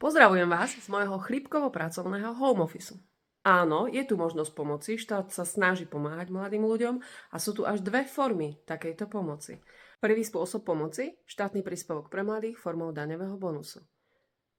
Pozdravujem vás z môjho chrípkovo-pracovného home officeu. Áno, je tu možnosť pomoci, štát sa snaží pomáhať mladým ľuďom a sú tu až dve formy takejto pomoci. Prvý spôsob pomoci, štátny príspevok pre mladých formou daňového bonusu.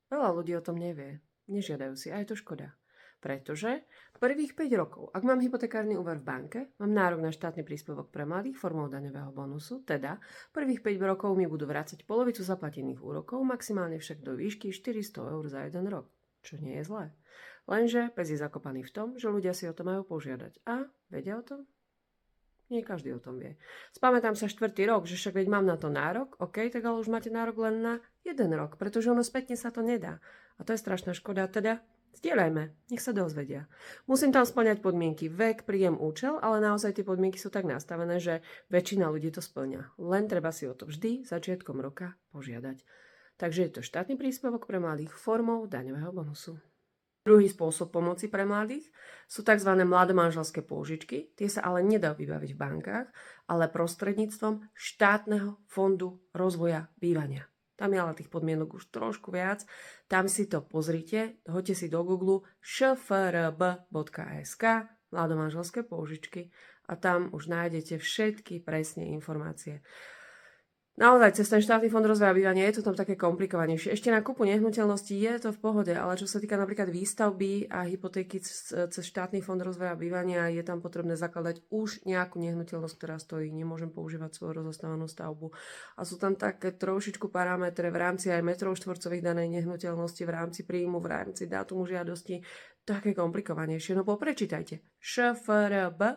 Veľa ľudí o tom nevie, nežiadajú si a je to škoda. Pretože prvých 5 rokov, ak mám hypotekárny úver v banke, mám nárok na štátny príspevok pre mladých formou daňového bonusu, teda prvých 5 rokov mi budú vrácať polovicu zaplatených úrokov, maximálne však do výšky 400 eur za jeden rok, čo nie je zlé. Lenže pes je zakopaný v tom, že ľudia si o to majú požiadať. A vedia o tom? Nie každý o tom vie. Spamätám sa 4. rok, že však veď mám na to nárok, OK, tak ale už máte nárok len na 1 rok, pretože ono spätne sa to nedá. A to je strašná škoda, teda zdieľajme, nech sa dozvedia. Musím tam spĺňať podmienky vek, príjem, účel, ale naozaj tie podmienky sú tak nastavené, že väčšina ľudí to spĺňa. Len treba si o to vždy začiatkom roka požiadať. Takže je to štátny príspevok pre mladých formou daňového bonusu. Druhý spôsob pomoci pre mladých sú tzv. Mladomanželské pôžičky. Tie sa ale nedajú vybaviť v bankách, ale prostredníctvom štátneho fondu rozvoja bývania. Tam je ale tých podmienok už trošku viac. Tam si to pozrite, hoďte si do Google šfrb.sk mladomanželské pôžičky a tam už nájdete všetky presné informácie. Naozaj, cez ten štátny fond rozvoja bývania je to tam také komplikovanejšie. Ešte na kúpu nehnuteľností je to v pohode, ale čo sa týka napríklad výstavby a hypotéky cez štátny fond rozvoja bývania, je tam potrebné zakladať už nejakú nehnuteľnosť, ktorá stojí. Nemôžem používať svoju rozostávanú stavbu. A sú tam také trošičku parametre v rámci aj metrov štvorcových danej nehnuteľnosti, v rámci príjmu, v rámci dátumu žiadosti. Také komplikovanejšie. No poprečítajte. šfrb.sk.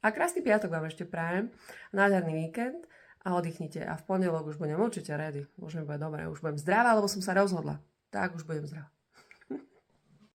A krásny piatok vám ešte prajem, nádherný víkend a oddychnite. A v pondelok už budem určite ready. Už mi bude dobre, už budem zdravá, lebo som sa rozhodla. Tak už budem zdravá.